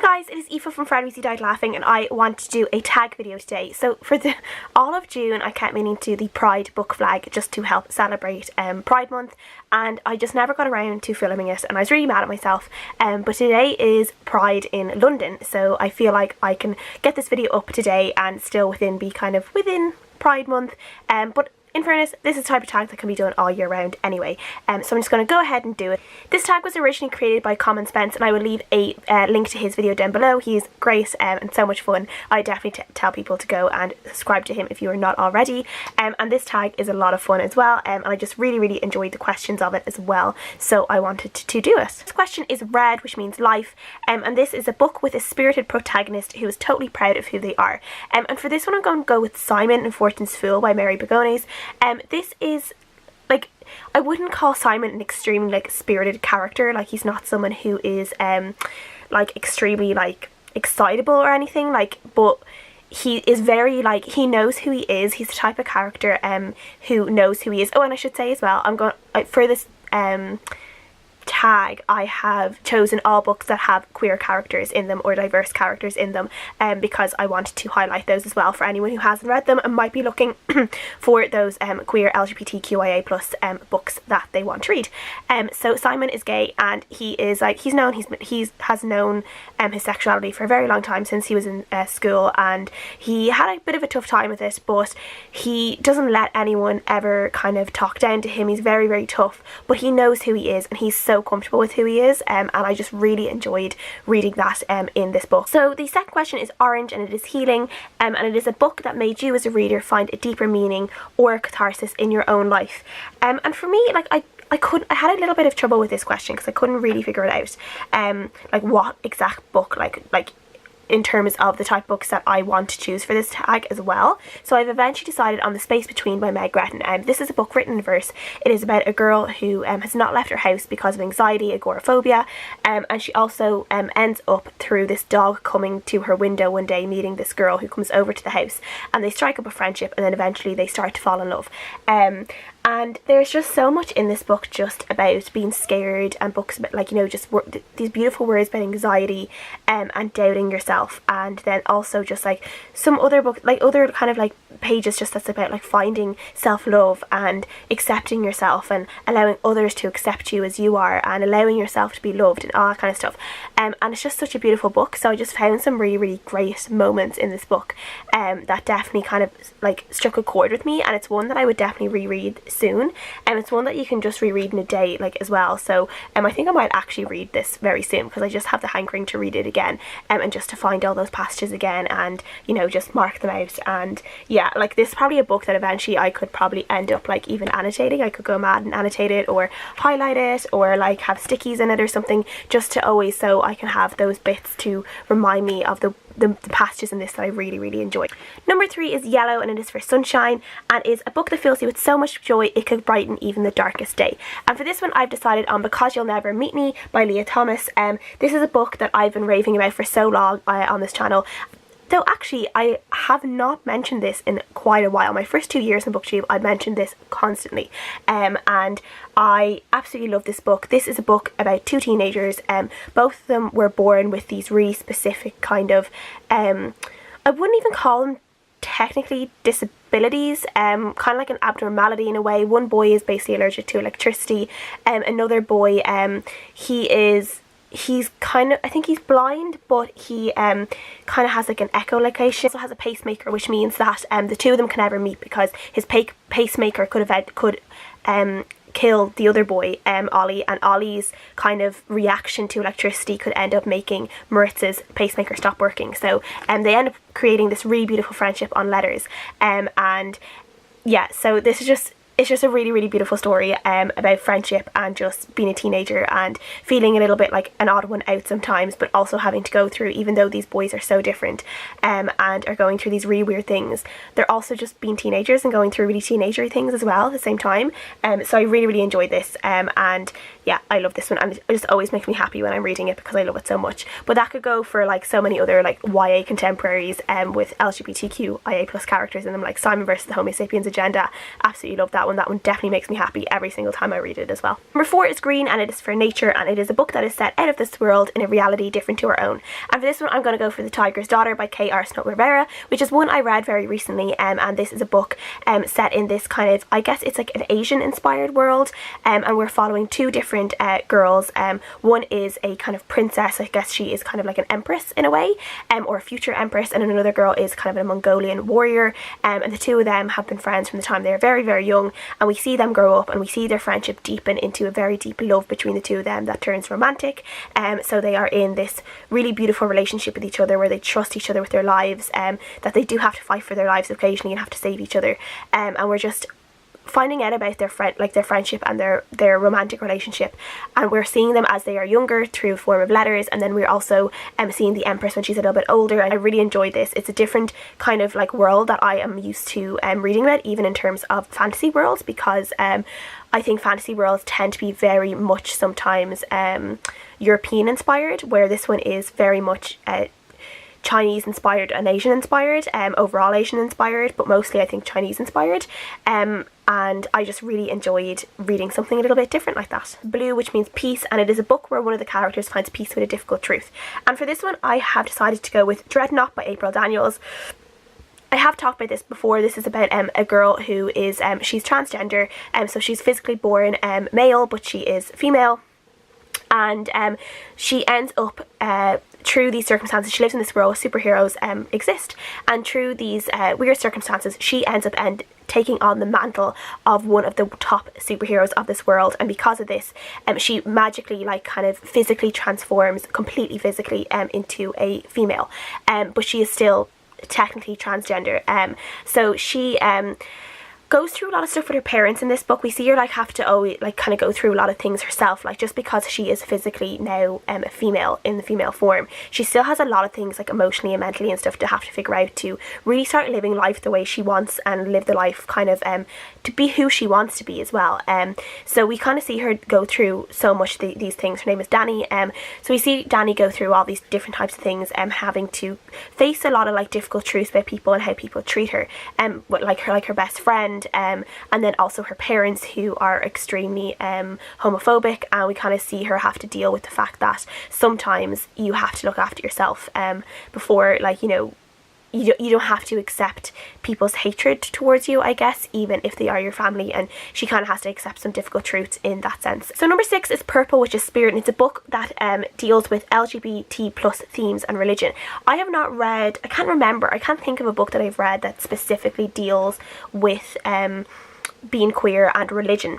Hi guys, it is Aoife from Friday We Died Laughing, and I want to do a tag video today. So for all of June I kept meaning to do the Pride book flag just to help celebrate Pride month, and I just never got around to filming it and I was really mad at myself. But today is Pride in London, so I feel like I can get this video up today and still be kind of within Pride month, but in fairness, this is the type of tag that can be done all year round anyway, so I'm just going to go ahead and do it. This tag was originally created by Common Spence, and I will leave a link to his video down below. He's great and so much fun. I definitely tell people to go and subscribe to him if you are not already, and this tag is a lot of fun as well, and I just really enjoyed the questions of it as well, so I wanted to do it. This question is Red, which means life, and this is a book with a spirited protagonist who is totally proud of who they are, and for this one I'm going to go with Simon and Fortune's Fool by Mary Begones. This is, like, I wouldn't call Simon an extremely, like, spirited character. Like, he's not someone who is, like, extremely, like, excitable or anything, like, but he is very, like, he knows who he is. He's the type of character, who knows who he is. Oh, and I should say as well, I'm going, for this, tag, I have chosen all books that have queer characters in them or diverse characters in them, because I wanted to highlight those as well for anyone who hasn't read them and might be looking for those queer LGBTQIA plus books that they want to read. So Simon is gay, and he is, like, he has known his sexuality for a very long time, since he was in school, and he had a bit of a tough time with it, but he doesn't let anyone ever kind of talk down to him. He's very tough, but he knows who he is, and he's so comfortable with who he is, and I just really enjoyed reading that in this book. So the second question is Orange, and it is healing, and it is a book that made you as a reader find a deeper meaning or catharsis in your own life. And for me, like, I had a little bit of trouble with this question because I couldn't really figure it out, like what exact book, like in terms of the type of books that I want to choose for this tag as well. So I've eventually decided on The Space Between by Meg Brighten. This is a book written in verse. It is about a girl who has not left her house because of anxiety, agoraphobia, and she also ends up through this dog coming to her window one day, meeting this girl who comes over to the house, and they strike up a friendship, and then eventually they start to fall in love. And there's just so much in this book just about being scared, and books about, like, you know, just these beautiful words about anxiety and doubting yourself, and then also just like some other books, like other kind of like pages just that's about like finding self-love and accepting yourself and allowing others to accept you as you are and allowing yourself to be loved and all that kind of stuff. And it's just such a beautiful book, so I just found some really great moments in this book that definitely kind of like struck a chord with me, and it's one that I would definitely reread soon, and it's one that you can just reread in a day, like, as well. So I think I might actually read this very soon because I just have the hankering to read it again, and just to find all those passages again, and, you know, just mark them out. And yeah, like, this is probably a book that eventually I could probably end up like even annotating. I could go mad and annotate it or highlight it or like have stickies in it or something, just to always, so I can have those bits to remind me of the passages in this that I really enjoy. Number 3 is Yellow, and it is for Sunshine, and is a book that fills you with so much joy it could brighten even the darkest day. And for this one I've decided on Because You'll Never Meet Me by Leah Thomas. This is a book that I've been raving about for so long on this channel. Though actually I have not mentioned this in quite a while. My first 2 years in BookTube I mentioned this constantly, and I absolutely love this book. This is a book about two teenagers. Both of them were born with these really specific kind of, I wouldn't even call them technically disabilities, kind of like an abnormality in a way. One boy is basically allergic to electricity, another boy, he's kind of, I think he's blind, but he kind of has like an echolocation. He also has a pacemaker, which means that the two of them can never meet because his pacemaker could kill the other boy, Ollie, and Ollie's kind of reaction to electricity could end up making Maritz's pacemaker stop working. So they end up creating this really beautiful friendship on letters, and yeah, so this is just, it's just a really beautiful story about friendship and just being a teenager and feeling a little bit like an odd one out sometimes, but also having to go through, even though these boys are so different and are going through these really weird things, they're also just being teenagers and going through really teenagery things as well at the same time. So I really enjoyed this, and yeah, I love this one, and it just always makes me happy when I'm reading it because I love it so much. But that could go for like so many other like YA contemporaries with LGBTQIA plus characters in them, like Simon versus the Homo sapiens agenda. Absolutely love that one. That one definitely makes me happy every single time I read it as well. Number 4 is Green, and it is for nature, and it is a book that is set out of this world in a reality different to our own. And for this one I'm going to go for The Tiger's Daughter by K.R. Snow-Rivera, which is one I read very recently, and this is a book set in this kind of, I guess it's like an Asian inspired world, and we're following two different girls. One is a kind of princess, I guess she is kind of like an empress in a way, or a future empress, and another girl is kind of a Mongolian warrior, and the two of them have been friends from the time they're very, very young, and we see them grow up and we see their friendship deepen into a very deep love between the two of them that turns romantic. So they are in this really beautiful relationship with each other where they trust each other with their lives, that they do have to fight for their lives occasionally and have to save each other, and we're just finding out about their friendship and their romantic relationship, and we're seeing them as they are younger through form of letters, and then we're also seeing the Empress when she's a little bit older. And I really enjoyed this. It's a different kind of like world that I am used to reading about, even in terms of fantasy worlds, because I think fantasy worlds tend to be very much sometimes European inspired, where this one is very much Chinese inspired and Asian inspired, overall Asian inspired, but mostly I think Chinese inspired, and I just really enjoyed reading something a little bit different like that. Blue, which means peace, and it is a book where one of the characters finds peace with a difficult truth. And for this one I have decided to go with Dreadnought by April Daniels. I have talked about this before. This is about a girl who is, she's transgender, so she's physically born male but she is female, and she ends up through these circumstances, she lives in this world where superheroes exist, and through these weird circumstances she ends up taking on the mantle of one of the top superheroes of this world, and because of this she magically, like, kind of physically transforms, completely physically, into a female, but she is still technically transgender. So she goes through a lot of stuff with her parents in this book. We see her like have to always like kind of go through a lot of things herself, like just because she is physically now a female in the female form, she still has a lot of things like emotionally and mentally and stuff to have to figure out to really start living life the way she wants and live the life kind of to be who she wants to be as well. So we kind of see her go through so much these things. Her name is Danny, so we see Danny go through all these different types of things, having to face a lot of like difficult truths about people and how people treat her, like her best friend, and then also her parents, who are extremely homophobic, and we kind of see her have to deal with the fact that sometimes you have to look after yourself before, like, you know, you don't have to accept people's hatred towards you, I guess, even if they are your family, and she kind of has to accept some difficult truths in that sense. So number 6 is Purple, which is Spirit, and it's a book that deals with LGBT plus themes and religion. I have not read, I can't think of a book that I've read that specifically deals with being queer and religion.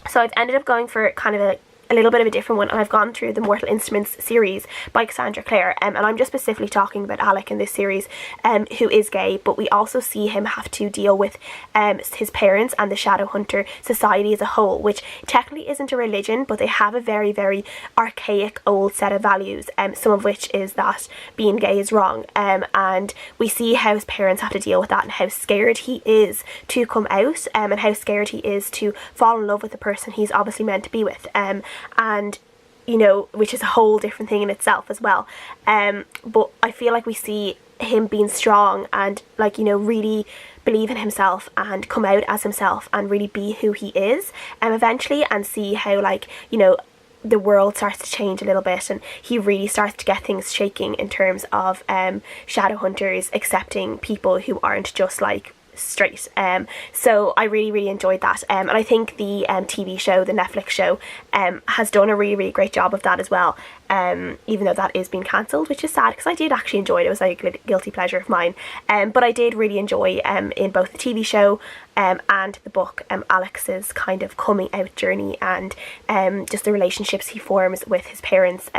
So I've ended up going for kind of a little bit of a different one, and I've gone through the Mortal Instruments series by Cassandra Clare, and I'm just specifically talking about Alec in this series, who is gay, but we also see him have to deal with his parents and the Shadowhunter society as a whole, which technically isn't a religion, but they have a very, very archaic old set of values, some of which is that being gay is wrong, and we see how his parents have to deal with that, and how scared he is to come out, and how scared he is to fall in love with the person he's obviously meant to be with, and you know, which is a whole different thing in itself as well, but I feel like we see him being strong and, like, you know, really believe in himself and come out as himself and really be who he is, eventually, and see how, like, you know, the world starts to change a little bit, and he really starts to get things shaking in terms of Shadowhunters accepting people who aren't just like straight. So I really enjoyed that, and I think the TV show, the Netflix show, has done a really great job of that as well, even though that is being cancelled, which is sad because I did actually enjoy it. It was like a guilty pleasure of mine, but I did really enjoy in both the TV show and the book Alex's kind of coming out journey, and just the relationships he forms with his parents,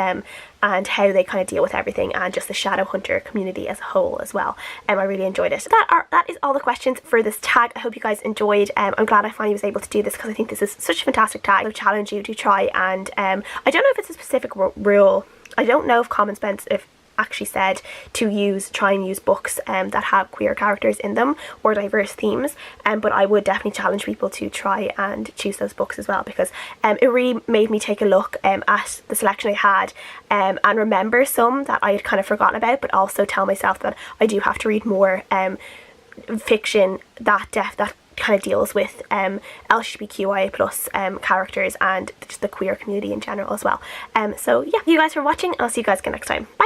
and how they kind of deal with everything, and just the Shadowhunter community as a whole as well. I really enjoyed it. That is all the questions for this tag. I hope you guys enjoyed. I'm glad I finally was able to do this because I think this is such a fantastic tag. I'll challenge you to try, and I don't know if it's a specific rule. I don't know if Common Sense actually said to try and use books that have queer characters in them or diverse themes, but I would definitely challenge people to try and choose those books as well, because it really made me take a look at the selection I had, and remember some that I had kind of forgotten about, but also tell myself that I do have to read more fiction that kind of deals with LGBTQIA plus characters and just the queer community in general as well. So yeah, thank you guys for watching. I'll see you guys again next time. Bye!